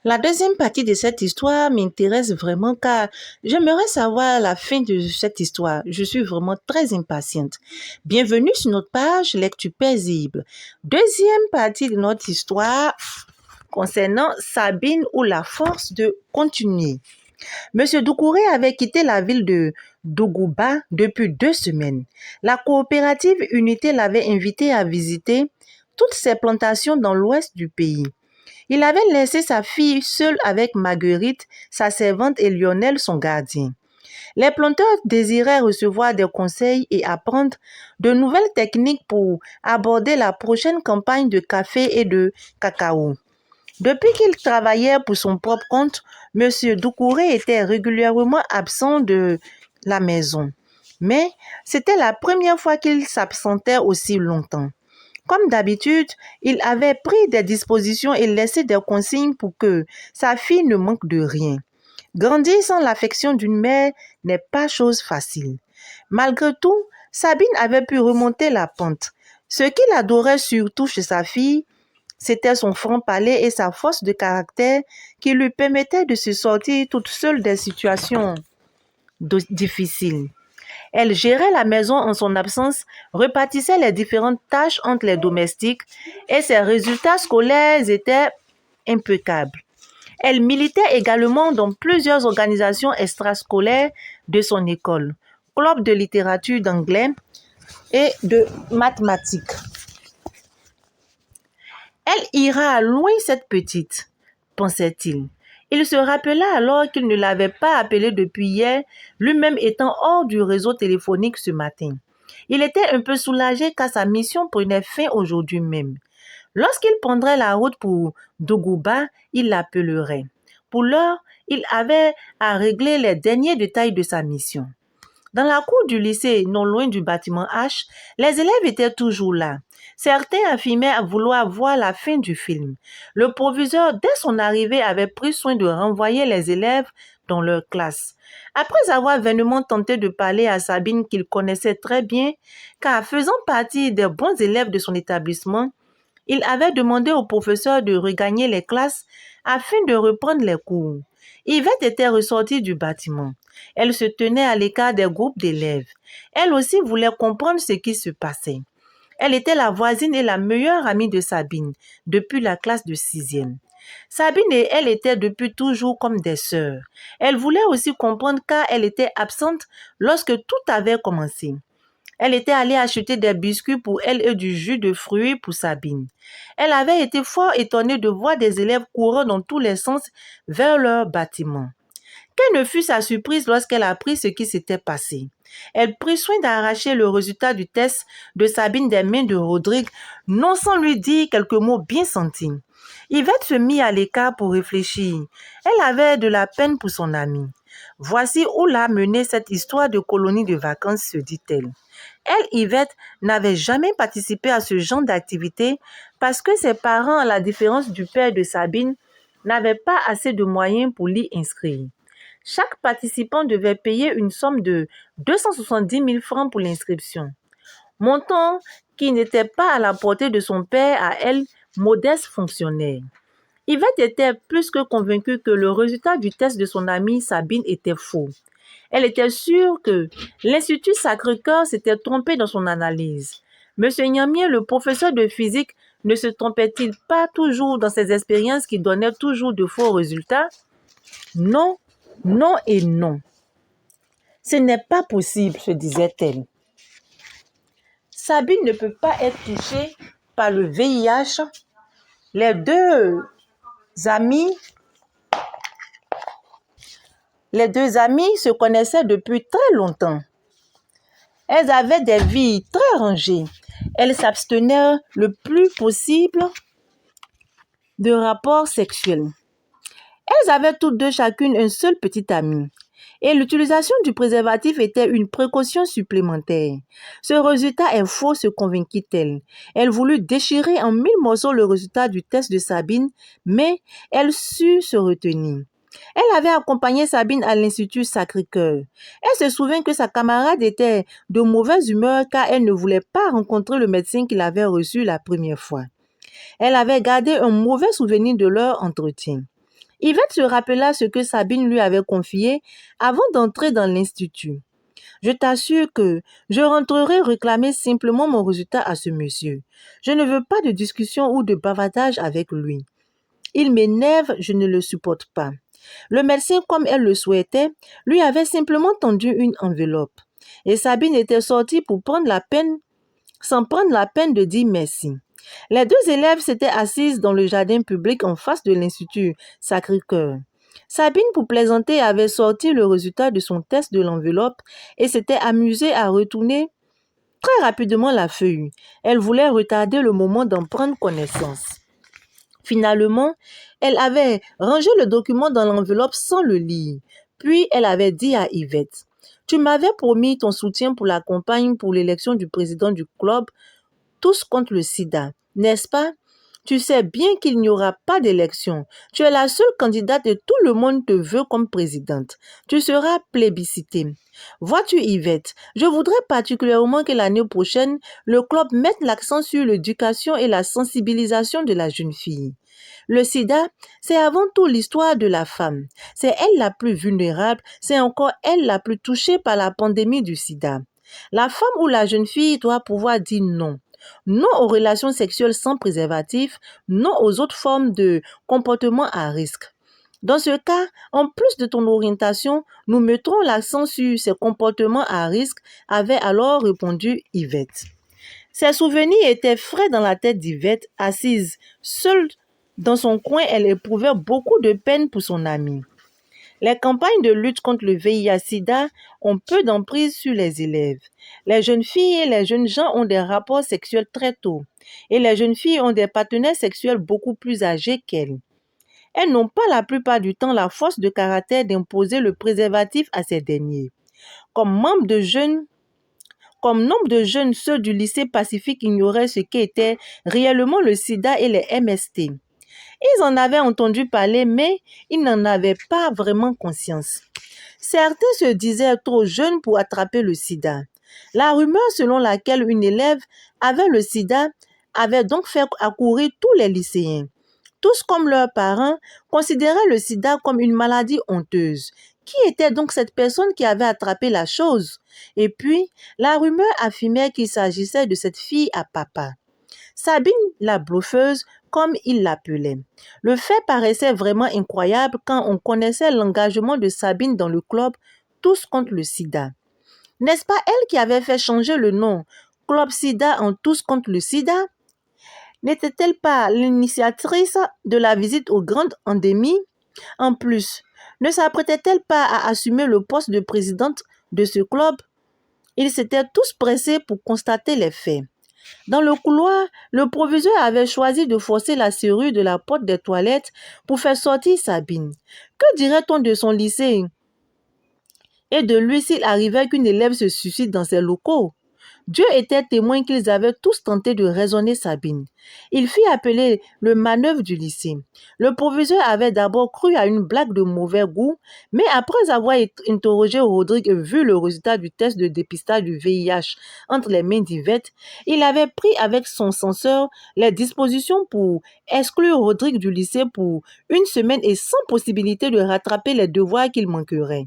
La deuxième partie de cette histoire m'intéresse vraiment car j'aimerais savoir la fin de cette histoire. Je suis vraiment très impatiente. Bienvenue sur notre page Lecture paisible. Deuxième partie de notre histoire concernant Sabine ou la force de continuer. Monsieur Doucouré avait quitté la ville de Dougouba depuis 2 semaines. La coopérative Unité l'avait invité à visiter toutes ses plantations dans l'ouest du pays. Il avait laissé sa fille seule avec Marguerite, sa servante, et Lionel, son gardien. Les planteurs désiraient recevoir des conseils et apprendre de nouvelles techniques pour aborder la prochaine campagne de café et de cacao. Depuis qu'il travaillait pour son propre compte, M. Doucouré était régulièrement absent de la maison. Mais c'était la première fois qu'il s'absentait aussi longtemps. Comme d'habitude, il avait pris des dispositions et laissé des consignes pour que sa fille ne manque de rien. Grandir sans l'affection d'une mère n'est pas chose facile. Malgré tout, Sabine avait pu remonter la pente. Ce qu'il adorait surtout chez sa fille, c'était son franc-parler et sa force de caractère qui lui permettaient de se sortir toute seule des situations difficiles. Elle gérait la maison en son absence, répartissait les différentes tâches entre les domestiques et ses résultats scolaires étaient impeccables. Elle militait également dans plusieurs organisations extrascolaires de son école, club de littérature d'anglais et de mathématiques. Elle ira loin cette petite, pensait-il. Il se rappela alors qu'il ne l'avait pas appelée depuis hier, lui-même étant hors du réseau téléphonique ce matin. Il était un peu soulagé car sa mission prenait fin aujourd'hui même. Lorsqu'il prendrait la route pour Dougouba, il l'appellerait. Pour l'heure, il avait à régler les derniers détails de sa mission. Dans la cour du lycée, non loin du bâtiment H, les élèves étaient toujours là. Certains affirmaient vouloir voir la fin du film. Le proviseur, dès son arrivée, avait pris soin de renvoyer les élèves dans leur classe. Après avoir vainement tenté de parler à Sabine qu'il connaissait très bien, car faisant partie des bons élèves de son établissement, il avait demandé au professeur de regagner les classes afin de reprendre les cours. Yvette était ressortie du bâtiment. Elle se tenait à l'écart des groupes d'élèves. Elle aussi voulait comprendre ce qui se passait. Elle était la voisine et la meilleure amie de Sabine depuis la classe de 6e. Sabine et elle étaient depuis toujours comme des sœurs. Elle voulait aussi comprendre car elle était absente lorsque tout avait commencé. Elle était allée acheter des biscuits pour elle et du jus de fruits pour Sabine. Elle avait été fort étonnée de voir des élèves courant dans tous les sens vers leur bâtiment. Quelle ne fut sa surprise lorsqu'elle apprit ce qui s'était passé. Elle prit soin d'arracher le résultat du test de Sabine des mains de Rodrigue, non sans lui dire quelques mots bien sentis. Yvette se mit à l'écart pour réfléchir. Elle avait de la peine pour son amie. Voici où l'a menée cette histoire de colonie de vacances, se dit-elle. Elle, Yvette, n'avait jamais participé à ce genre d'activité parce que ses parents, à la différence du père de Sabine, n'avaient pas assez de moyens pour l'y inscrire. Chaque participant devait payer une somme de 270 000 francs pour l'inscription, montant qui n'était pas à la portée de son père à elle, modeste fonctionnaire. Yvette était plus que convaincue que le résultat du test de son amie Sabine était faux. Elle était sûre que l'Institut Sacré-Cœur s'était trompé dans son analyse. Monsieur Niamier, le professeur de physique, ne se trompait-il pas toujours dans ses expériences qui donnaient toujours de faux résultats? Non, non et non. Ce n'est pas possible, se disait-elle. Sabine ne peut pas être touchée par le VIH. Les deux amis se connaissaient depuis très longtemps. Elles avaient des vies très rangées. Elles s'abstenaient le plus possible de rapports sexuels. Elles avaient toutes deux chacune un seul petit ami. Et l'utilisation du préservatif était une précaution supplémentaire. Ce résultat est faux, se convainquit-elle. Elle voulut déchirer en 1000 morceaux le résultat du test de Sabine, mais elle sut se retenir. Elle avait accompagné Sabine à l'Institut Sacré-Cœur. Elle se souvint que sa camarade était de mauvaise humeur car elle ne voulait pas rencontrer le médecin qui l'avait reçu la première fois. Elle avait gardé un mauvais souvenir de leur entretien. Yvette se rappela ce que Sabine lui avait confié avant d'entrer dans l'institut. Je t'assure que je rentrerai réclamer simplement mon résultat à ce monsieur. Je ne veux pas de discussion ou de bavardage avec lui. Il m'énerve, je ne le supporte pas. Le médecin, comme elle le souhaitait, lui avait simplement tendu une enveloppe. Et Sabine était sortie sans prendre la peine de dire merci. Les deux élèves s'étaient assises dans le jardin public en face de l'Institut Sacré-Cœur. Sabine, pour plaisanter, avait sorti le résultat de son test de l'enveloppe et s'était amusée à retourner très rapidement la feuille. Elle voulait retarder le moment d'en prendre connaissance. Finalement, elle avait rangé le document dans l'enveloppe sans le lire. Puis elle avait dit à Yvette, « Tu m'avais promis ton soutien pour la campagne pour l'élection du président du club, tous contre le sida, n'est-ce pas? Tu sais bien qu'il n'y aura pas d'élection. Tu es la seule candidate et tout le monde te veut comme présidente. Tu seras plébiscitée. Vois-tu, Yvette, je voudrais particulièrement que l'année prochaine, le club mette l'accent sur l'éducation et la sensibilisation de la jeune fille. Le sida, c'est avant tout l'histoire de la femme. C'est elle la plus vulnérable, c'est encore elle la plus touchée par la pandémie du sida. La femme ou la jeune fille doit pouvoir dire non. Non aux relations sexuelles sans préservatif, non aux autres formes de comportement à risque. Dans ce cas, en plus de ton orientation, nous mettrons l'accent sur ces comportements à risque, avait alors répondu Yvette. Ses souvenirs étaient frais dans la tête d'Yvette, assise seule dans son coin, elle éprouvait beaucoup de peine pour son amie. Les campagnes de lutte contre le VIH-Sida ont peu d'emprise sur les élèves. Les jeunes filles et les jeunes gens ont des rapports sexuels très tôt. Et les jeunes filles ont des partenaires sexuels beaucoup plus âgés qu'elles. Elles n'ont pas la plupart du temps la force de caractère d'imposer le préservatif à ces derniers. Comme nombre de jeunes, ceux du lycée Pacifique ignoraient ce qu'était réellement le sida et les MST. Ils en avaient entendu parler, mais ils n'en avaient pas vraiment conscience. Certains se disaient trop jeunes pour attraper le sida. La rumeur selon laquelle une élève avait le sida avait donc fait accourir tous les lycéens. Tous, comme leurs parents, considéraient le sida comme une maladie honteuse. Qui était donc cette personne qui avait attrapé la chose? Et puis, la rumeur affirmait qu'il s'agissait de cette fille à papa. Sabine la bluffeuse, comme il l'appelait. Le fait paraissait vraiment incroyable quand on connaissait l'engagement de Sabine dans le club Tous contre le sida. N'est-ce pas elle qui avait fait changer le nom Club Sida en Tous contre le sida? N'était-elle pas l'initiatrice de la visite aux grandes endémies? En plus, ne s'apprêtait-elle pas à assumer le poste de présidente de ce club? Ils s'étaient tous pressés pour constater les faits. Dans le couloir, le proviseur avait choisi de forcer la serrure de la porte des toilettes pour faire sortir Sabine. Que dirait-on de son lycée et de lui s'il arrivait qu'une élève se suicide dans ses locaux? Dieu était témoin qu'ils avaient tous tenté de raisonner Sabine. Il fit appeler le manœuvre du lycée. Le proviseur avait d'abord cru à une blague de mauvais goût, mais après avoir interrogé Rodrigue et vu le résultat du test de dépistage du VIH entre les mains d'Yvette, il avait pris avec son censeur les dispositions pour exclure Rodrigue du lycée pour une semaine et sans possibilité de rattraper les devoirs qu'il manquerait.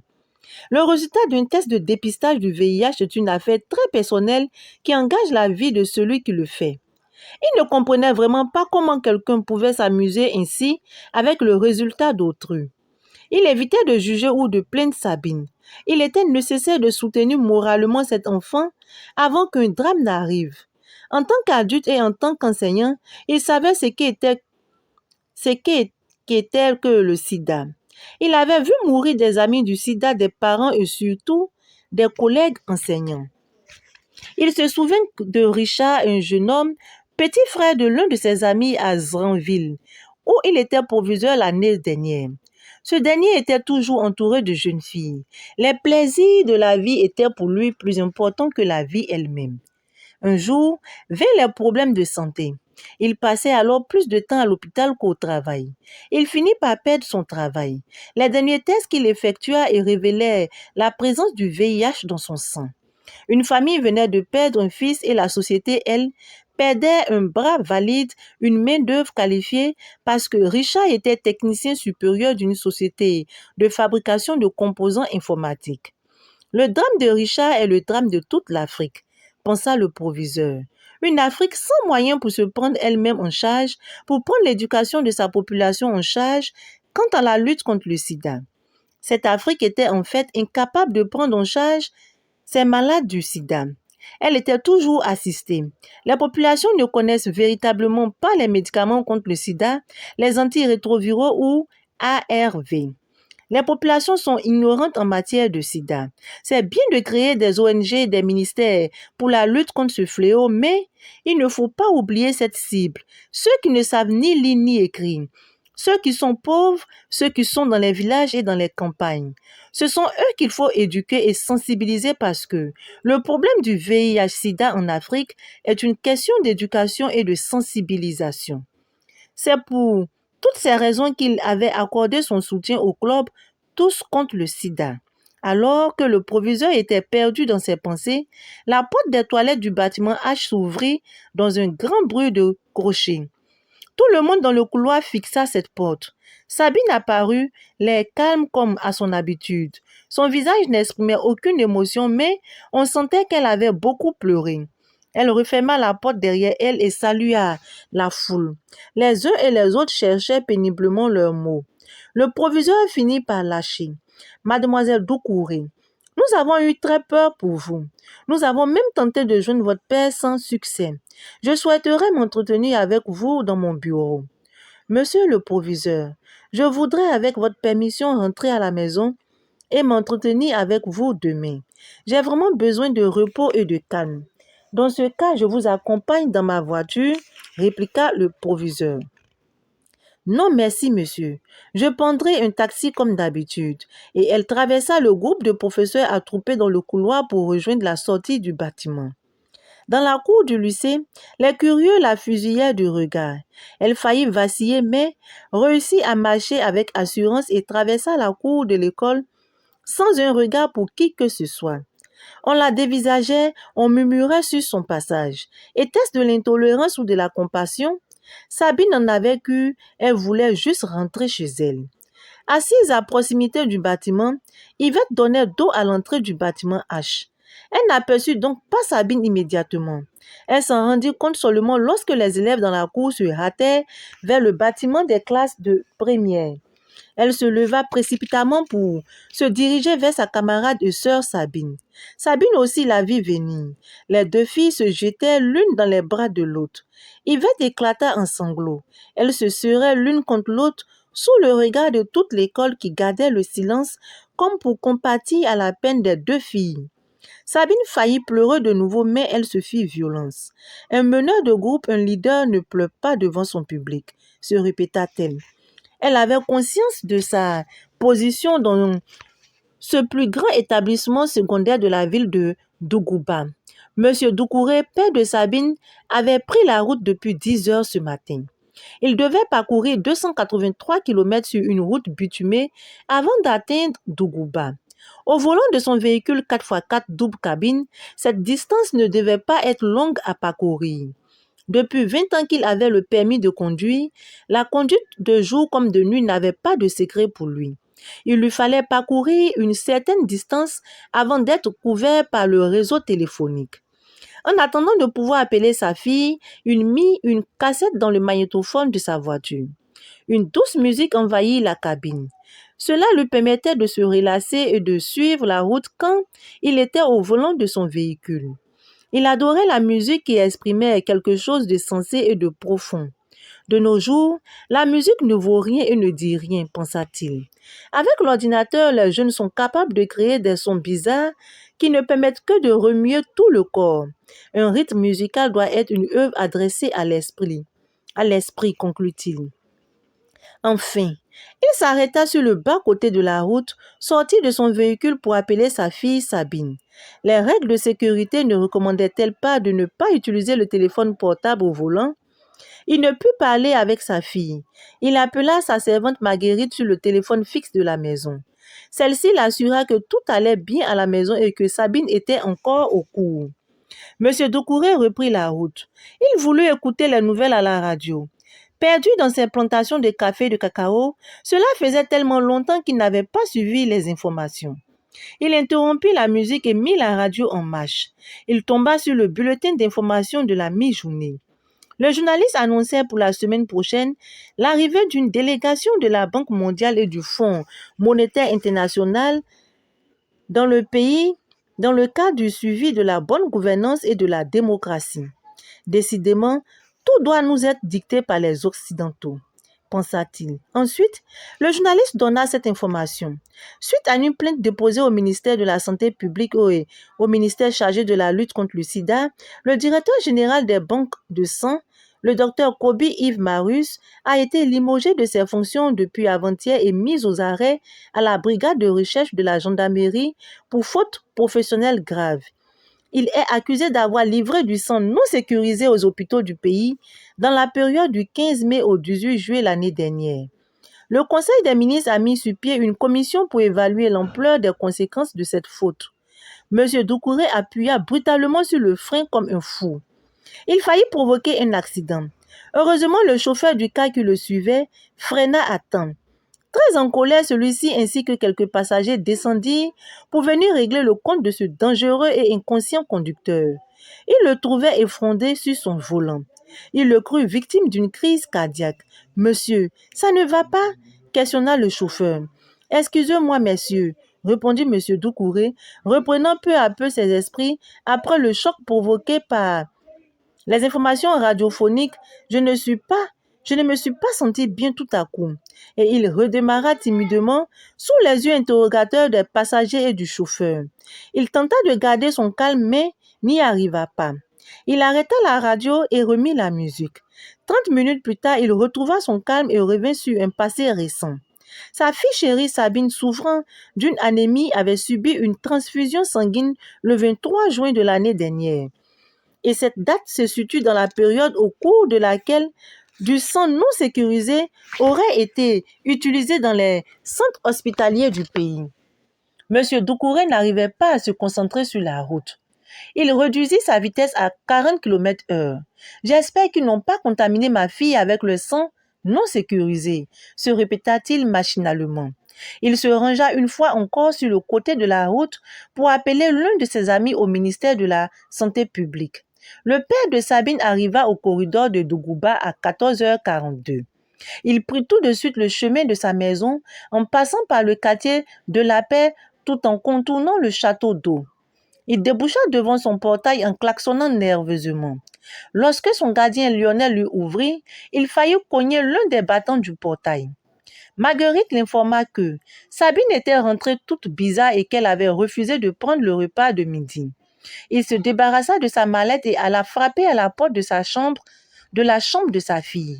Le résultat d'un test de dépistage du VIH est une affaire très personnelle qui engage la vie de celui qui le fait. Il ne comprenait vraiment pas comment quelqu'un pouvait s'amuser ainsi avec le résultat d'autrui. Il évitait de juger ou de plaindre Sabine. Il était nécessaire de soutenir moralement cet enfant avant qu'un drame n'arrive. En tant qu'adulte et en tant qu'enseignant, il savait ce qu'était que le sida. Il avait vu mourir des amis du sida, des parents et surtout des collègues enseignants. Il se souvient de Richard, un jeune homme, petit frère de l'un de ses amis à Zranville, où il était proviseur l'année dernière. Ce dernier était toujours entouré de jeunes filles. Les plaisirs de la vie étaient pour lui plus importants que la vie elle-même. Un jour, vinrent les problèmes de santé. Il passait alors plus de temps à l'hôpital qu'au travail. Il finit par perdre son travail. Les derniers tests qu'il effectua et révélaient la présence du VIH dans son sang. Une famille venait de perdre un fils et la société, elle, perdait un bras valide, une main-d'œuvre qualifiée parce que Richard était technicien supérieur d'une société de fabrication de composants informatiques. Le drame de Richard est le drame de toute l'Afrique, pensa le proviseur. Une Afrique sans moyens pour se prendre elle-même en charge, pour prendre l'éducation de sa population en charge quant à la lutte contre le sida. Cette Afrique était en fait incapable de prendre en charge ses malades du sida. Elle était toujours assistée. Les populations ne connaissent véritablement pas les médicaments contre le sida, les antirétroviraux ou ARV. Les populations sont ignorantes en matière de sida. C'est bien de créer des ONG et des ministères pour la lutte contre ce fléau, mais il ne faut pas oublier cette cible, ceux qui ne savent ni lire ni écrire. Ceux qui sont pauvres, ceux qui sont dans les villages et dans les campagnes. Ce sont eux qu'il faut éduquer et sensibiliser parce que le problème du VIH-Sida en Afrique est une question d'éducation et de sensibilisation. C'est pour toutes ces raisons qu'il avait accordé son soutien au club Tous contre le sida. Alors que le proviseur était perdu dans ses pensées, la porte des toilettes du bâtiment H s'ouvrit dans un grand bruit de crochets. Tout le monde dans le couloir fixa cette porte. Sabine apparut, l'air calme comme à son habitude. Son visage n'exprimait aucune émotion, mais on sentait qu'elle avait beaucoup pleuré. Elle referma la porte derrière elle et salua la foule. Les uns et les autres cherchaient péniblement leurs mots. Le proviseur finit par lâcher. Mademoiselle Doucouré, nous avons eu très peur pour vous. Nous avons même tenté de joindre votre père sans succès. Je souhaiterais m'entretenir avec vous dans mon bureau. Monsieur le proviseur, je voudrais avec votre permission rentrer à la maison et m'entretenir avec vous demain. J'ai vraiment besoin de repos et de calme. Dans ce cas, je vous accompagne dans ma voiture, répliqua le proviseur. Non, merci, monsieur. Je prendrai un taxi comme d'habitude. Et elle traversa le groupe de professeurs attroupés dans le couloir pour rejoindre la sortie du bâtiment. Dans la cour du lycée, les curieux la fusillèrent du regard. Elle faillit vaciller, mais réussit à marcher avec assurance et traversa la cour de l'école sans un regard pour qui que ce soit. On la dévisageait, on murmurait sur son passage. Était-ce de l'intolérance ou de la compassion? Sabine en avait qu'une, elle voulait juste rentrer chez elle. Assise à proximité du bâtiment, Yvette donnait dos à l'entrée du bâtiment H. Elle n'aperçut donc pas Sabine immédiatement. Elle s'en rendit compte seulement lorsque les élèves dans la cour se hâtèrent vers le bâtiment des classes de première. Elle se leva précipitamment pour se diriger vers sa camarade et sœur Sabine. Sabine aussi la vit venir. Les deux filles se jetaient l'une dans les bras de l'autre. Yvette éclata en sanglots. Elles se serraient l'une contre l'autre sous le regard de toute l'école qui gardait le silence comme pour compatir à la peine des deux filles. Sabine faillit pleurer de nouveau, mais elle se fit violence. Un meneur de groupe, un leader ne pleure pas devant son public, se répéta-t-elle. Elle avait conscience de sa position dans ce plus grand établissement secondaire de la ville de Dougouba. Monsieur Doucouré, père de Sabine, avait pris la route depuis 10 heures ce matin. Il devait parcourir 283 km sur une route bitumée avant d'atteindre Dougouba. Au volant de son véhicule 4x4 double cabine, cette distance ne devait pas être longue à parcourir. Depuis 20 ans qu'il avait le permis de conduire, la conduite de jour comme de nuit n'avait pas de secret pour lui. Il lui fallait parcourir une certaine distance avant d'être couvert par le réseau téléphonique. En attendant de pouvoir appeler sa fille, il mit une cassette dans le magnétophone de sa voiture. Une douce musique envahit la cabine. Cela lui permettait de se relâcher et de suivre la route quand il était au volant de son véhicule. Il adorait la musique qui exprimait quelque chose de sensé et de profond. De nos jours, la musique ne vaut rien et ne dit rien, pensa-t-il. Avec l'ordinateur, les jeunes sont capables de créer des sons bizarres qui ne permettent que de remuer tout le corps. Un rythme musical doit être une œuvre adressée à l'esprit. Conclut-il. Enfin, il s'arrêta sur le bas-côté de la route, sortit de son véhicule pour appeler sa fille Sabine. Les règles de sécurité ne recommandaient-elles pas de ne pas utiliser le téléphone portable au volant? Il ne put parler avec sa fille. Il appela sa servante Marguerite sur le téléphone fixe de la maison. Celle-ci l'assura que tout allait bien à la maison et que Sabine était encore au cours. Monsieur Doucouré reprit la route. Il voulut écouter les nouvelles à la radio. Perdu dans ses plantations de café et de cacao, cela faisait tellement longtemps qu'il n'avait pas suivi les informations. Il interrompit la musique et mit la radio en marche. Il tomba sur le bulletin d'information de la mi-journée. Le journaliste annonçait pour la semaine prochaine l'arrivée d'une délégation de la Banque mondiale et du Fonds monétaire international dans le pays dans le cadre du suivi de la bonne gouvernance et de la démocratie. Décidément, tout doit nous être dicté par les Occidentaux, pensa-t-il. Ensuite, le journaliste donna cette information. Suite à une plainte déposée au ministère de la Santé publique et au ministère chargé de la lutte contre le sida, le directeur général des banques de sang, le docteur Kobi Yves Marus, a été limogé de ses fonctions depuis avant-hier et mis aux arrêts à la brigade de recherche de la gendarmerie pour faute professionnelle grave. Il est accusé d'avoir livré du sang non sécurisé aux hôpitaux du pays dans la période du 15 mai au 18 juillet l'année dernière. Le Conseil des ministres a mis sur pied une commission pour évaluer l'ampleur des conséquences de cette faute. M. Doucouré appuya brutalement sur le frein comme un fou. Il faillit provoquer un accident. Heureusement, le chauffeur du car qui le suivait freina à temps. Très en colère, celui-ci ainsi que quelques passagers descendirent pour venir régler le compte de ce dangereux et inconscient conducteur. Ils le trouvaient effondré sur son volant. Il le crut victime d'une crise cardiaque. « Monsieur, ça ne va pas ?» questionna le chauffeur. « Excusez-moi, messieurs, » répondit M. Doucouré, reprenant peu à peu ses esprits après le choc provoqué par les informations radiophoniques. Je ne me suis pas senti bien tout à coup. Et il redémarra timidement sous les yeux interrogateurs des passagers et du chauffeur. Il tenta de garder son calme mais n'y arriva pas. Il arrêta la radio et remit la musique. 30 minutes plus tard, il retrouva son calme et revint sur un passé récent. Sa fille chérie Sabine, souffrant d'une anémie, avait subi une transfusion sanguine le 23 juin de l'année dernière. Et cette date se situe dans la période au cours de laquelle du sang non sécurisé aurait été utilisé dans les centres hospitaliers du pays. M. Doucouré n'arrivait pas à se concentrer sur la route. Il réduisit sa vitesse à 40 km/h. « J'espère qu'ils n'ont pas contaminé ma fille avec le sang non sécurisé, » se répéta-t-il machinalement. Il se rangea une fois encore sur le côté de la route pour appeler l'un de ses amis au ministère de la Santé publique. Le père de Sabine arriva au corridor de Dougouba à 14h42. Il prit tout de suite le chemin de sa maison en passant par le quartier de la Paix tout en contournant le château d'eau. Il déboucha devant son portail en klaxonnant nerveusement. Lorsque son gardien Lionel lui ouvrit, il faillit cogner l'un des battants du portail. Marguerite l'informa que Sabine était rentrée toute bizarre et qu'elle avait refusé de prendre le repas de midi. Il se débarrassa de sa mallette et alla frapper à la porte de la chambre de sa fille.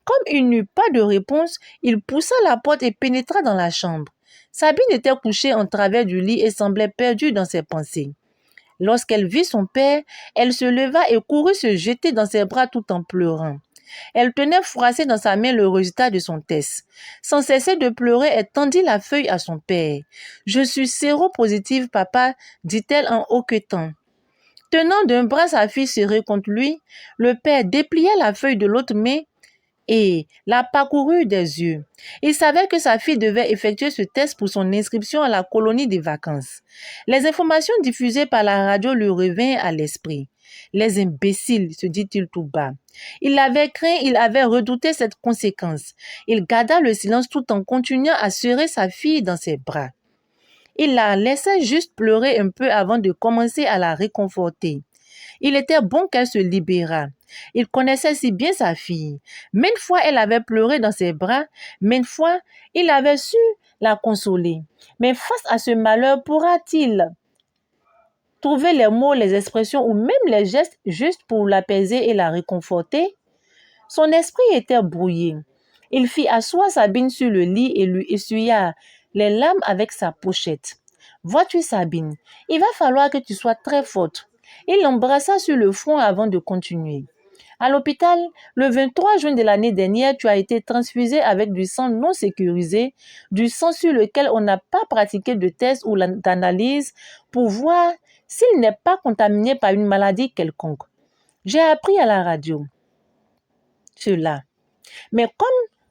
Comme il n'eut pas de réponse, il poussa la porte et pénétra dans la chambre. Sabine était couchée en travers du lit et semblait perdue dans ses pensées. Lorsqu'elle vit son père, elle se leva et courut se jeter dans ses bras tout en pleurant. Elle tenait froissé dans sa main le résultat de son test. Sans cesser de pleurer, elle tendit la feuille à son père. « Je suis séropositive, papa, » dit-elle en hoquetant. Tenant d'un bras sa fille serrée contre lui, le père déplia la feuille de l'autre main et la parcourut des yeux. Il savait que sa fille devait effectuer ce test pour son inscription à la colonie des vacances. Les informations diffusées par la radio lui revinrent à l'esprit. Les imbéciles, se dit-il tout bas. Il avait craint, il avait redouté cette conséquence. Il garda le silence tout en continuant à serrer sa fille dans ses bras. Il la laissait juste pleurer un peu avant de commencer à la réconforter. Il était bon qu'elle se libérât. Il connaissait si bien sa fille. Maintes fois, elle avait pleuré dans ses bras. Maintes fois, il avait su la consoler. Mais face à ce malheur, pourra-t-il trouver les mots, les expressions ou même les gestes justes pour l'apaiser et la réconforter? Son esprit était brouillé. Il fit asseoir Sabine sur le lit et lui essuya les larmes avec sa pochette. « Vois-tu, Sabine, il va falloir que tu sois très forte. » Il l'embrassa sur le front avant de continuer. « À l'hôpital, le 23 juin de l'année dernière, tu as été transfusée avec du sang non sécurisé, du sang sur lequel on n'a pas pratiqué de test ou d'analyse pour voir s'il n'est pas contaminé par une maladie quelconque. J'ai appris à la radio cela. Mais comme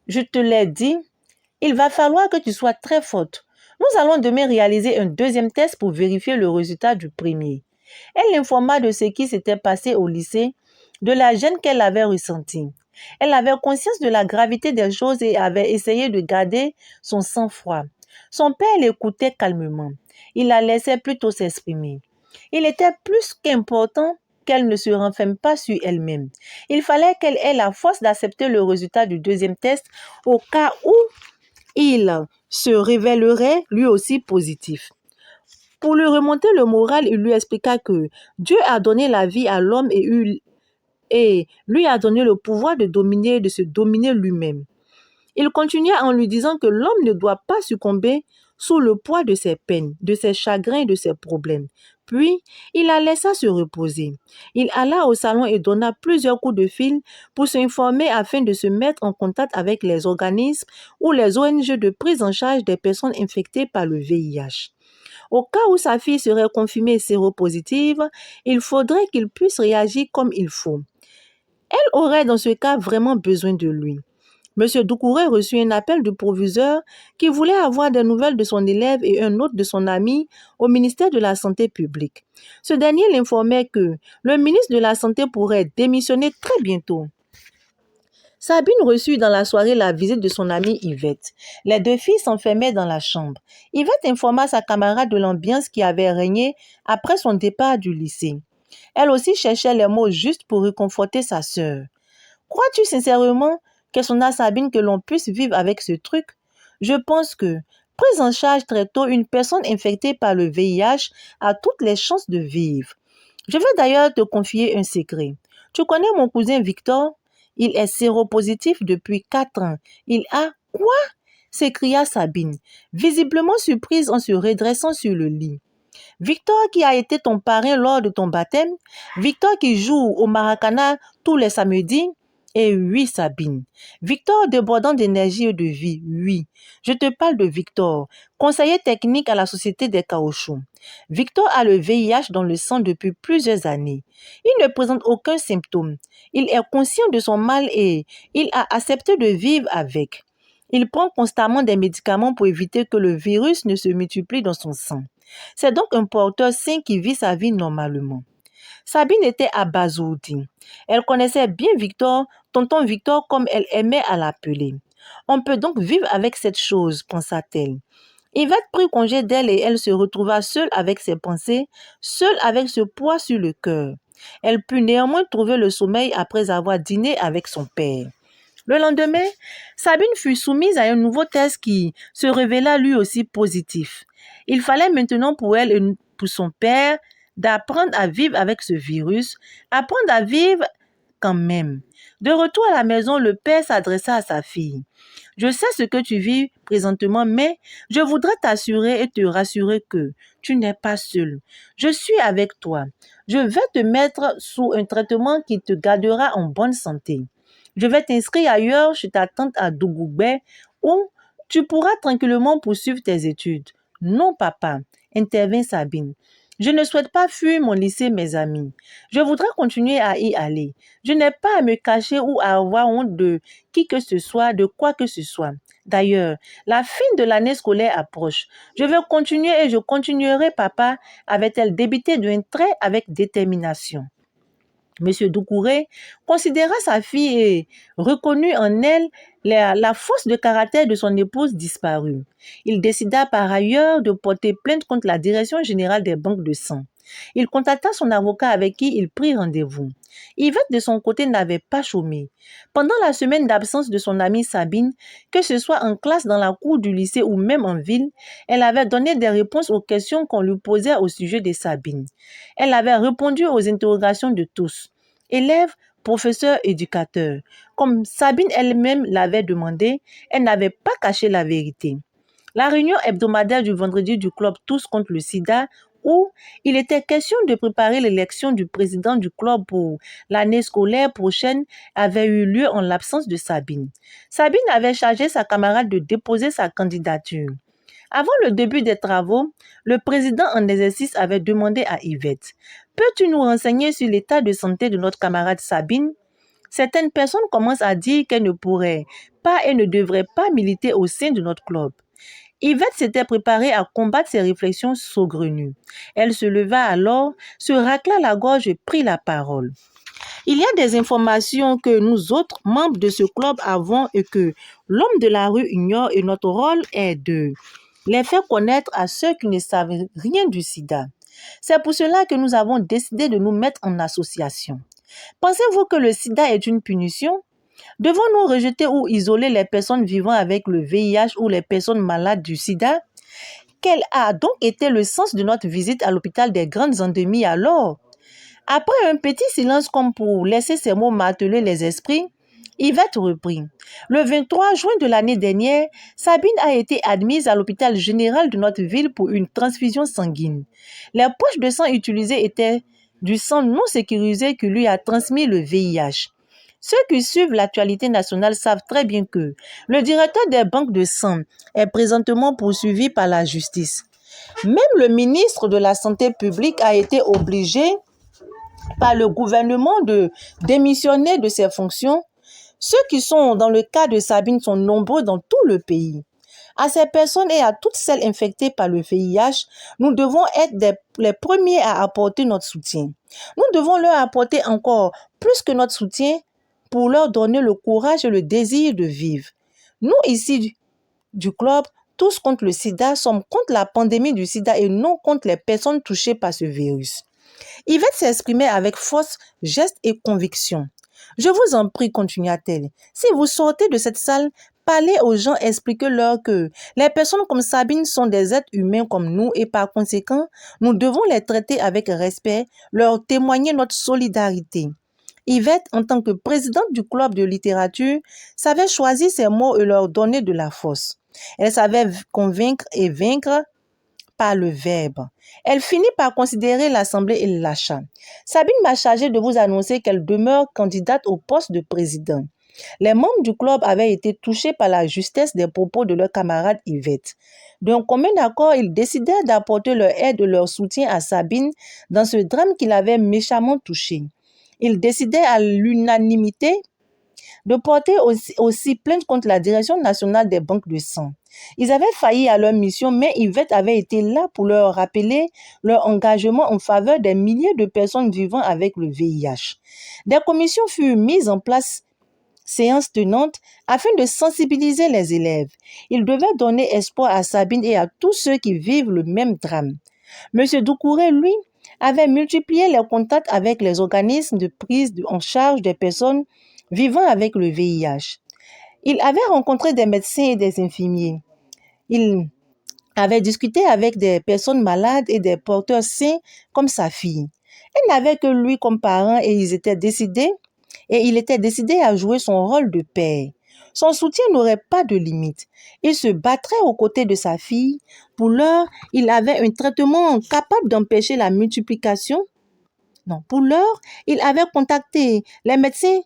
je te l'ai dit, il va falloir que tu sois très forte. Nous allons demain réaliser un deuxième test pour vérifier le résultat du premier. Elle l'informa de ce qui s'était passé au lycée, de la gêne qu'elle avait ressentie. Elle avait conscience de la gravité des choses et avait essayé de garder son sang-froid. Son père l'écoutait calmement. Il la laissait plutôt s'exprimer. Il était plus qu'important qu'elle ne se renferme pas sur elle-même. Il fallait qu'elle ait la force d'accepter le résultat du deuxième test au cas où il se révélerait lui aussi positif. Pour lui remonter le moral, il lui expliqua que Dieu a donné la vie à l'homme et lui a donné le pouvoir de se dominer lui-même. Il continua en lui disant que l'homme ne doit pas succomber sous le poids de ses peines, de ses chagrins et de ses problèmes. Puis, il la laissa se reposer. Il alla au salon et donna plusieurs coups de fil pour s'informer afin de se mettre en contact avec les organismes ou les ONG de prise en charge des personnes infectées par le VIH. Au cas où sa fille serait confirmée séropositive, il faudrait qu'il puisse réagir comme il faut. Elle aurait dans ce cas vraiment besoin de lui. M. Doucouré reçut un appel du proviseur qui voulait avoir des nouvelles de son élève et un autre de son ami au ministère de la Santé publique. Ce dernier l'informait que le ministre de la Santé pourrait démissionner très bientôt. Sabine reçut dans la soirée la visite de son amie Yvette. Les deux filles s'enfermaient dans la chambre. Yvette informa sa camarade de l'ambiance qui avait régné après son départ du lycée. Elle aussi cherchait les mots justes pour réconforter sa sœur. Crois-tu sincèrement, questionna Sabine, que l'on puisse vivre avec ce truc? Je pense que, prise en charge très tôt, une personne infectée par le VIH a toutes les chances de vivre. Je vais d'ailleurs te confier un secret. Tu connais mon cousin Victor? Il est séropositif depuis 4 ans. Il a quoi? S'écria Sabine, visiblement surprise en se redressant sur le lit. Victor qui a été ton parrain lors de ton baptême, Victor qui joue au Maracana tous les samedis, et oui Sabine, Victor débordant d'énergie et de vie, oui, je te parle de Victor, conseiller technique à la Société des caoutchoucs. Victor a le VIH dans le sang depuis plusieurs années. Il ne présente aucun symptôme. Il est conscient de son mal et il a accepté de vivre avec. Il prend constamment des médicaments pour éviter que le virus ne se multiplie dans son sang. C'est donc un porteur sain qui vit sa vie normalement. Sabine était abasourdie. Elle connaissait bien Victor, tonton Victor comme elle aimait à l'appeler. On peut donc vivre avec cette chose, pensa-t-elle. Yvette prit congé d'elle et elle se retrouva seule avec ses pensées, seule avec ce poids sur le cœur. Elle put néanmoins trouver le sommeil après avoir dîné avec son père. Le lendemain, Sabine fut soumise à un nouveau test qui se révéla lui aussi positif. Il fallait maintenant pour elle et pour son père d'apprendre à vivre avec ce virus, apprendre à vivre quand même. De retour à la maison, le père s'adressa à sa fille. Je sais ce que tu vis présentement, mais je voudrais t'assurer et te rassurer que tu n'es pas seule. Je suis avec toi. Je vais te mettre sous un traitement qui te gardera en bonne santé. Je vais t'inscrire ailleurs chez ta tante à Dougoubé où tu pourras tranquillement poursuivre tes études. Non, papa, intervint Sabine. Je ne souhaite pas fuir mon lycée, mes amis. Je voudrais continuer à y aller. Je n'ai pas à me cacher ou à avoir honte de qui que ce soit, de quoi que ce soit. D'ailleurs, la fin de l'année scolaire approche. Je vais continuer et je continuerai, papa, avait-elle débité d'un trait avec détermination. Monsieur Doucouré considéra sa fille et reconnut en elle la force de caractère de son épouse disparue. Il décida par ailleurs de porter plainte contre la Direction générale des banques de sang. Il contacta son avocat avec qui il prit rendez-vous. Yvette, de son côté, n'avait pas chômé. Pendant la semaine d'absence de son amie Sabine, que ce soit en classe, dans la cour du lycée ou même en ville, elle avait donné des réponses aux questions qu'on lui posait au sujet de Sabine. Elle avait répondu aux interrogations de tous, élèves, professeurs, éducateurs. Comme Sabine elle-même l'avait demandé, elle n'avait pas caché la vérité. La réunion hebdomadaire du vendredi du club Tous contre le sida, où il était question de préparer l'élection du président du club pour l'année scolaire prochaine, avait eu lieu en l'absence de Sabine. Sabine avait chargé sa camarade de déposer sa candidature. Avant le début des travaux, le président en exercice avait demandé à Yvette: peux-tu nous renseigner sur l'état de santé de notre camarade Sabine? Certaines personnes commencent à dire qu'elle ne pourrait pas et ne devrait pas militer au sein de notre club. Yvette s'était préparée à combattre ces réflexions saugrenues. Elle se leva alors, se racla la gorge et prit la parole. Il y a des informations que nous autres membres de ce club avons et que l'homme de la rue ignore, et notre rôle est de les faire connaître à ceux qui ne savent rien du sida. C'est pour cela que nous avons décidé de nous mettre en association. Pensez-vous que le sida est une punition? Devons-nous rejeter ou isoler les personnes vivant avec le VIH ou les personnes malades du sida? Quel a donc été le sens de notre visite à l'hôpital des grandes endémies alors? Après un petit silence comme pour laisser ces mots marteler les esprits, Yvette reprit. Le 23 juin de l'année dernière, Sabine a été admise à l'hôpital général de notre ville pour une transfusion sanguine. Les poches de sang utilisées étaient du sang non sécurisé qui lui a transmis le VIH. Ceux qui suivent l'actualité nationale savent très bien que le directeur des banques de sang est présentement poursuivi par la justice. Même le ministre de la Santé publique a été obligé par le gouvernement de démissionner de ses fonctions. Ceux qui sont dans le cas de Sabine sont nombreux dans tout le pays. À ces personnes et à toutes celles infectées par le VIH, nous devons être les premiers à apporter notre soutien. Nous devons leur apporter encore plus que notre soutien pour leur donner le courage et le désir de vivre. Nous, ici du club, tous contre le sida, sommes contre la pandémie du sida et non contre les personnes touchées par ce virus. Yvette s'exprimait avec force, geste et conviction. Je vous en prie, continua-t-elle, si vous sortez de cette salle, parlez aux gens, expliquez-leur que les personnes comme Sabine sont des êtres humains comme nous et par conséquent, nous devons les traiter avec respect, leur témoigner notre solidarité. Yvette, en tant que présidente du club de littérature, savait choisir ses mots et leur donner de la force. Elle savait convaincre et vaincre par le verbe. Elle finit par considérer l'Assemblée et lâcha. Sabine m'a chargé de vous annoncer qu'elle demeure candidate au poste de président. Les membres du club avaient été touchés par la justesse des propos de leur camarade Yvette. D'un commun accord, ils décidèrent d'apporter leur aide et leur soutien à Sabine dans ce drame qui l'avait méchamment touchée. Ils décidaient à l'unanimité de porter aussi plainte contre la Direction nationale des banques de sang. Ils avaient failli à leur mission, mais Yvette avait été là pour leur rappeler leur engagement en faveur des milliers de personnes vivant avec le VIH. Des commissions furent mises en place, séances tenantes, afin de sensibiliser les élèves. Ils devaient donner espoir à Sabine et à tous ceux qui vivent le même drame. M. Doucouré, lui, avait multiplié les contacts avec les organismes de prise en charge des personnes vivant avec le VIH. Il avait rencontré des médecins et des infirmiers. Il avait discuté avec des personnes malades et des porteurs sains comme sa fille. Elle n'avait que lui comme parent et il était décidé à jouer son rôle de père. Son soutien n'aurait pas de limite. Il se battrait aux côtés de sa fille. Pour l'heure, il avait un traitement capable d'empêcher la multiplication. Pour l'heure, il avait contacté les médecins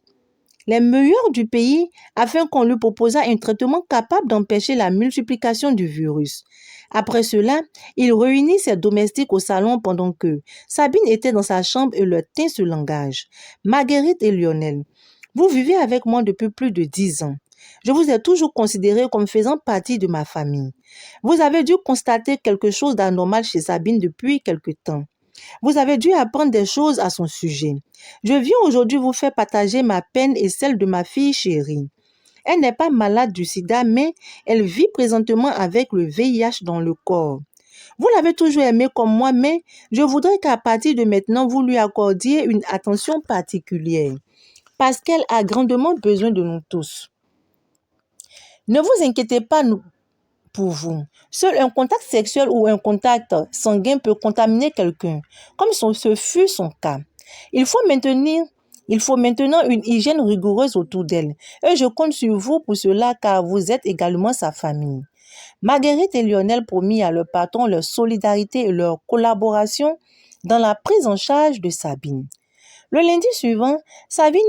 les meilleurs du pays afin qu'on lui proposât un traitement capable d'empêcher la multiplication du virus. Après cela, il réunit ses domestiques au salon pendant que Sabine était dans sa chambre et leur tint ce langage. Marguerite et Lionel, vous vivez avec moi depuis plus de 10 ans. Je vous ai toujours considéré comme faisant partie de ma famille. Vous avez dû constater quelque chose d'anormal chez Sabine depuis quelque temps. Vous avez dû apprendre des choses à son sujet. Je viens aujourd'hui vous faire partager ma peine et celle de ma fille chérie. Elle n'est pas malade du sida, mais elle vit présentement avec le VIH dans le corps. Vous l'avez toujours aimée comme moi, mais je voudrais qu'à partir de maintenant, vous lui accordiez une attention particulière, parce qu'elle a grandement besoin de nous tous. Ne vous inquiétez pas pour vous. Seul un contact sexuel ou un contact sanguin peut contaminer quelqu'un, comme ce fut son cas. Il faut maintenant une hygiène rigoureuse autour d'elle. Et je compte sur vous pour cela car vous êtes également sa famille. Marguerite et Lionel promirent à leur patron leur solidarité et leur collaboration dans la prise en charge de Sabine. Le lundi suivant, Sabine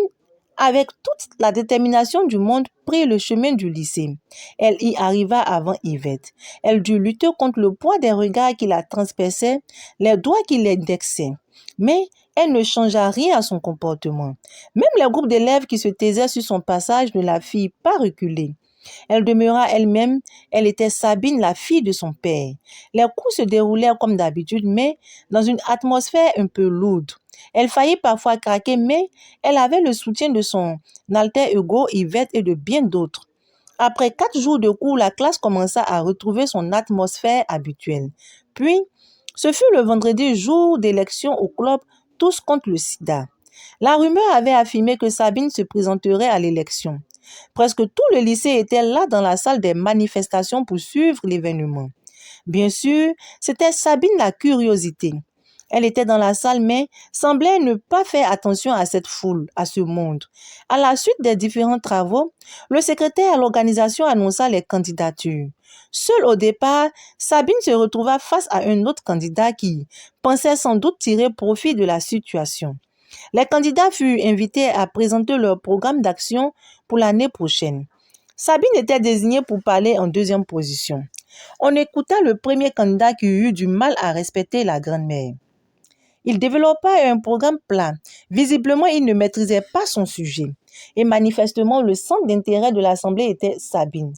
Avec toute la détermination du monde, prit le chemin du lycée. Elle y arriva avant Yvette. Elle dut lutter contre le poids des regards qui la transperçaient, les doigts qui l'indexaient. Mais elle ne changea rien à son comportement. Même les groupes d'élèves qui se taisaient sur son passage ne la firent pas reculer. Elle demeura elle-même, elle était Sabine, la fille de son père. Les cours se déroulèrent comme d'habitude, mais dans une atmosphère un peu lourde. Elle faillit parfois craquer, mais elle avait le soutien de son alter ego, Yvette, et de bien d'autres. Après 4 jours de cours, la classe commença à retrouver son atmosphère habituelle. Puis, ce fut le vendredi, jour d'élection au club Tous contre le sida. La rumeur avait affirmé que Sabine se présenterait à l'élection. Presque tout le lycée était là dans la salle des manifestations pour suivre l'événement. Bien sûr, c'était Sabine la curiosité. Elle était dans la salle mais semblait ne pas faire attention à cette foule, à ce monde. À la suite des différents travaux, le secrétaire à l'organisation annonça les candidatures. Seule au départ, Sabine se retrouva face à un autre candidat qui pensait sans doute tirer profit de la situation. Les candidats furent invités à présenter leur programme d'action pour l'année prochaine. Sabine était désignée pour parler en deuxième position. On écouta le premier candidat qui eut du mal à respecter la grand-mère. Il développa un programme plat. Visiblement, il ne maîtrisait pas son sujet. Et manifestement, le centre d'intérêt de l'Assemblée était Sabine.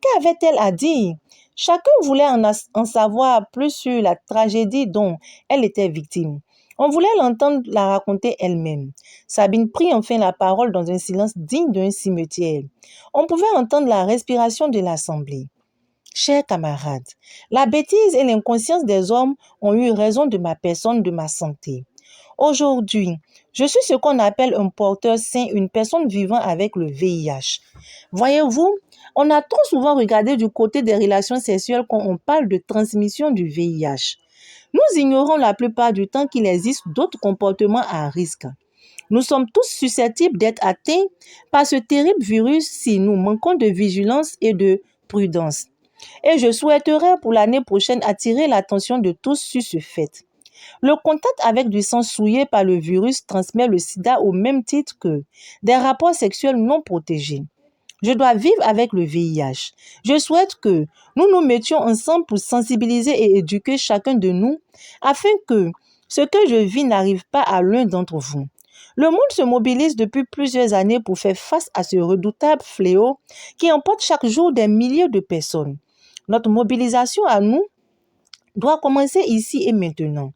Qu'avait-elle à dire? Chacun voulait en savoir plus sur la tragédie dont elle était victime. On voulait l'entendre la raconter elle-même. Sabine prit enfin la parole dans un silence digne d'un cimetière. On pouvait entendre la respiration de l'Assemblée. Chers camarades, la bêtise et l'inconscience des hommes ont eu raison de ma personne, de ma santé. Aujourd'hui, je suis ce qu'on appelle un porteur sain, une personne vivant avec le VIH. Voyez-vous, on a trop souvent regardé du côté des relations sexuelles quand on parle de transmission du VIH. Nous ignorons la plupart du temps qu'il existe d'autres comportements à risque. Nous sommes tous susceptibles d'être atteints par ce terrible virus si nous manquons de vigilance et de prudence. Et je souhaiterais pour l'année prochaine attirer l'attention de tous sur ce fait. Le contact avec du sang souillé par le virus transmet le sida au même titre que des rapports sexuels non protégés. Je dois vivre avec le VIH. Je souhaite que nous nous mettions ensemble pour sensibiliser et éduquer chacun de nous afin que ce que je vis n'arrive pas à l'un d'entre vous. Le monde se mobilise depuis plusieurs années pour faire face à ce redoutable fléau qui emporte chaque jour des milliers de personnes. Notre mobilisation à nous doit commencer ici et maintenant.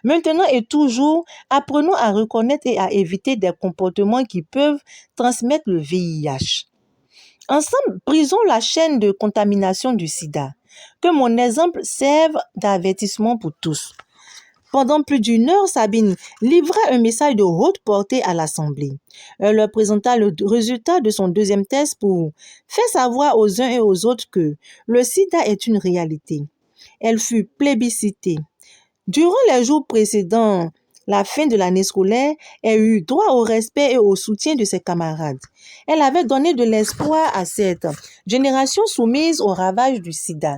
Maintenant et toujours, apprenons à reconnaître et à éviter des comportements qui peuvent transmettre le VIH. Ensemble, brisons la chaîne de contamination du sida. Que mon exemple serve d'avertissement pour tous. Pendant plus d'une heure, Sabine livra un message de haute portée à l'Assemblée. Elle leur présenta le résultat de son deuxième test pour faire savoir aux uns et aux autres que le sida est une réalité. Elle fut plébiscitée. Durant les jours précédant la fin de l'année scolaire, elle eut droit au respect et au soutien de ses camarades. Elle avait donné de l'espoir à cette génération soumise au ravage du sida.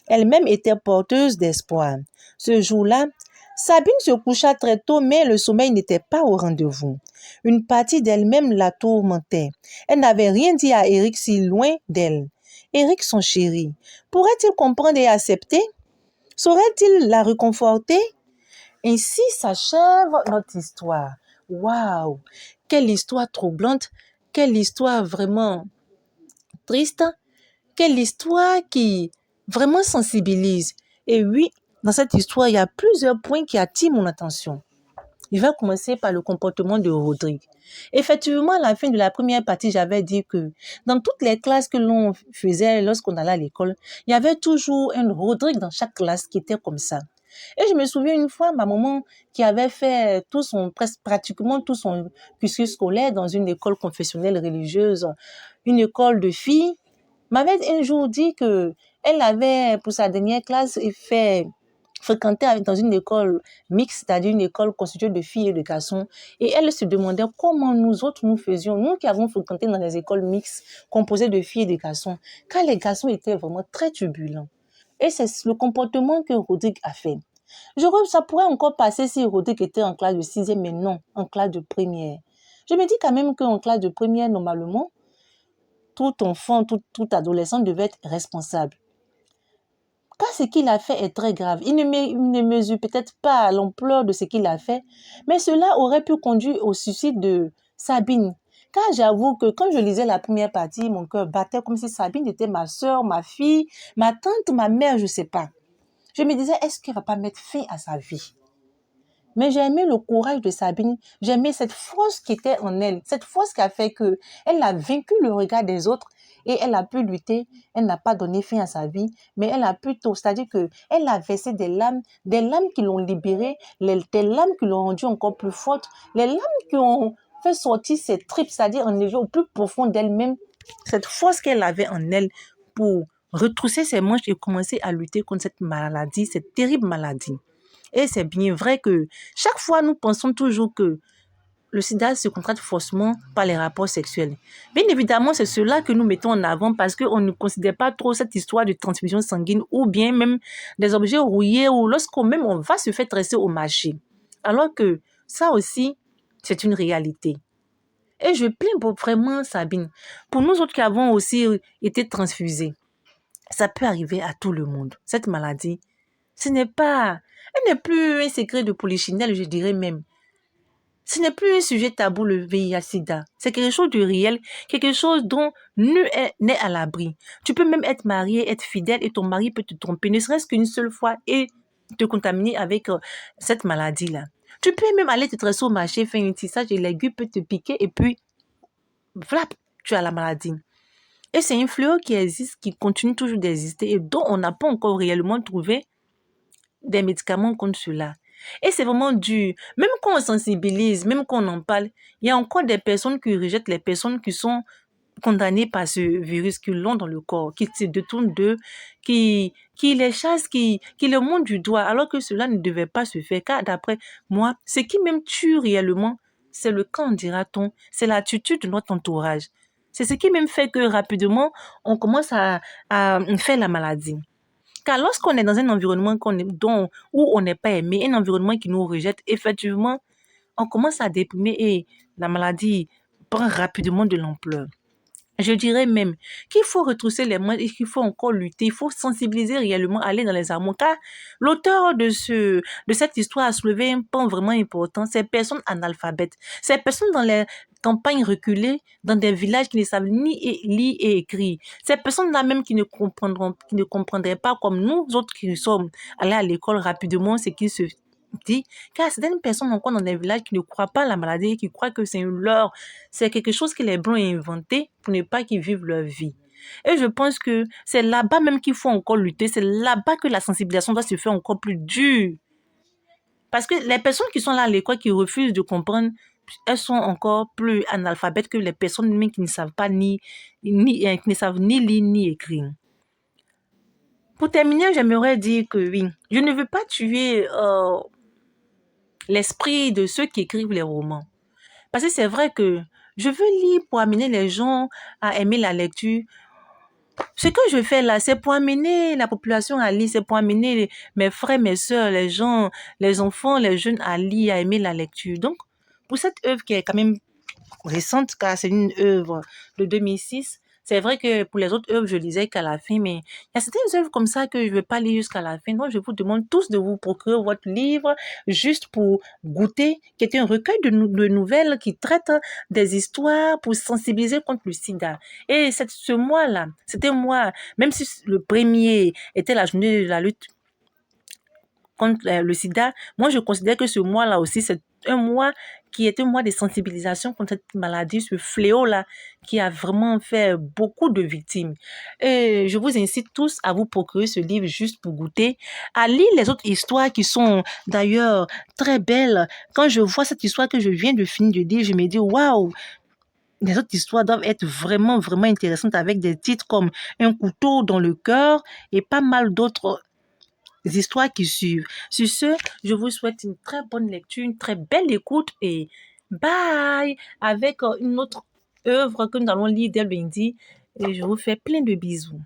Elle-même était porteuse d'espoir. Ce jour-là, Sabine se coucha très tôt, mais le sommeil n'était pas au rendez-vous. Une partie d'elle-même la tourmentait. Elle n'avait rien dit à Eric si loin d'elle. Eric, son chéri, pourrait-il comprendre et accepter? Saurait-il la réconforter? Ainsi s'achève notre histoire. Waouh! Quelle histoire troublante, quelle histoire vraiment triste, quelle histoire qui vraiment sensibilise. Et oui, dans cette histoire, il y a plusieurs points qui attirent mon attention. Je vais commencer par le comportement de Rodrigue. Effectivement, à la fin de la première partie, j'avais dit que dans toutes les classes que l'on faisait lorsqu'on allait à l'école, il y avait toujours un Rodrigue dans chaque classe qui était comme ça. Et je me souviens une fois, ma maman qui avait fait presque pratiquement tout son cursus scolaire dans une école confessionnelle religieuse, une école de filles, m'avait un jour dit que elle avait, pour sa dernière classe, fréquenté dans une école mixte, c'est-à-dire une école constituée de filles et de garçons. Et elle se demandait comment nous autres, nous faisions, nous qui avons fréquenté dans les écoles mixtes composées de filles et de garçons, car les garçons étaient vraiment très turbulents. Et c'est le comportement que Rodrigue a fait. Je crois que ça pourrait encore passer si Rodrigue était en classe de 6e, mais non, en classe de première. Je me dis quand même qu'en classe de première, normalement, tout enfant, tout adolescent devait être responsable. Car ce qu'il a fait est très grave. Il ne mesure peut-être pas l'ampleur de ce qu'il a fait, mais cela aurait pu conduire au suicide de Sabine. Car j'avoue que quand je lisais la première partie, mon cœur battait comme si Sabine était ma soeur, ma fille, ma tante, ma mère, je ne sais pas. Je me disais, est-ce qu'il ne va pas mettre fin à sa vie? Mais j'ai aimé le courage de Sabine, j'ai aimé cette force qui était en elle, cette force qui a fait qu'elle a vaincu le regard des autres et elle a pu lutter, elle n'a pas donné fin à sa vie, mais elle a plutôt, c'est-à-dire qu'elle a versé des larmes qui l'ont libérée, des larmes qui l'ont rendue encore plus forte, les larmes qui ont fait sortir ses tripes, c'est-à-dire en élevé au plus profond d'elle-même, cette force qu'elle avait en elle pour retrousser ses manches et commencer à lutter contre cette maladie, cette terrible maladie. Et c'est bien vrai que chaque fois, nous pensons toujours que le sida se contracte forcément par les rapports sexuels. Bien évidemment, c'est cela que nous mettons en avant parce qu'on ne considère pas trop cette histoire de transfusion sanguine ou bien même des objets rouillés ou lorsqu'on même on va se faire tresser au marché. Alors que ça aussi, c'est une réalité. Et je plains vraiment Sabine. Pour nous autres qui avons aussi été transfusés, ça peut arriver à tout le monde. Cette maladie, elle n'est plus un secret de polichinelle, je dirais même. Ce n'est plus un sujet tabou, le VIH-Sida. C'est quelque chose de réel, quelque chose dont nul n'est à l'abri. Tu peux même être marié, être fidèle et ton mari peut te tromper, ne serait-ce qu'une seule fois et te contaminer avec cette maladie-là. Tu peux même aller te tresser au marché, faire un tissage et l'aiguille peut te piquer et puis, voilà, tu as la maladie. Et c'est un fléau qui existe, qui continue toujours d'exister et dont on n'a pas encore réellement trouvé des médicaments contre cela. Et c'est vraiment dur. Même quand on sensibilise, même quand on en parle, il y a encore des personnes qui rejettent les personnes qui sont condamnées par ce virus, qui l'ont dans le corps, qui se détournent d'eux, qui les chassent, qui le montrent du doigt, alors que cela ne devait pas se faire. Car d'après moi, ce qui même tue réellement, c'est le quand dira-t-on, c'est l'attitude de notre entourage. C'est ce qui même fait que rapidement, on commence à faire la maladie. Car lorsqu'on est dans un environnement où on n'est pas aimé, un environnement qui nous rejette, effectivement, on commence à déprimer et la maladie prend rapidement de l'ampleur. Je dirais même qu'il faut retrousser les manches et qu'il faut encore lutter, il faut sensibiliser réellement, aller dans les armoires. Car l'auteur de cette histoire a soulevé un point vraiment important, ces personnes analphabètes, ces personnes dans les campagnes reculées, dans des villages qui ne savent ni lire et écrire. Ces personnes-là même qui ne comprendraient pas comme nous autres qui sommes allés à l'école rapidement ce qui se dit, car certaines personnes encore dans des villages qui ne croient pas à la maladie, qui croient que c'est une leurre, c'est quelque chose que les Blancs ont inventé pour ne pas qu'ils vivent leur vie. Et je pense que c'est là-bas même qu'il faut encore lutter, c'est là-bas que la sensibilisation doit se faire encore plus dure. Parce que les personnes qui sont là à l'école, qui refusent de comprendre, elles sont encore plus analphabètes que les personnes même qui ne savent pas qui ne savent ni lire ni écrire. Pour terminer, j'aimerais dire que oui, je ne veux pas tuer l'esprit de ceux qui écrivent les romans. Parce que c'est vrai que je veux lire pour amener les gens à aimer la lecture. Ce que je fais là, c'est pour amener la population à lire, c'est pour amener mes frères, mes soeurs, les gens, les enfants, les jeunes à lire, à aimer la lecture. Donc, pour cette œuvre qui est quand même récente, car c'est une œuvre de 2006, c'est vrai que pour les autres œuvres, je lisais qu'à la fin, mais il y a certaines œuvres comme ça que je ne vais pas lire jusqu'à la fin. Donc, je vous demande tous de vous procurer votre livre juste pour goûter, qui est un recueil de nouvelles qui traite des histoires pour sensibiliser contre le sida. Et ce mois-là, c'était un mois, même si le premier était la journée de la lutte contre le sida, moi je considère que ce mois-là aussi, c'est un mois qui est un mois de sensibilisation contre cette maladie, ce fléau-là, qui a vraiment fait beaucoup de victimes. Et je vous incite tous à vous procurer ce livre juste pour goûter, à lire les autres histoires qui sont d'ailleurs très belles. Quand je vois cette histoire que je viens de finir de lire, je me dis waouh! Les autres histoires doivent être vraiment, vraiment intéressantes avec des titres comme Un couteau dans le cœur et pas mal d'autres histoires qui suivent. Sur ce, je vous souhaite une très bonne lecture, une très belle écoute et bye avec une autre œuvre que nous allons lire dès lundi et je vous fais plein de bisous.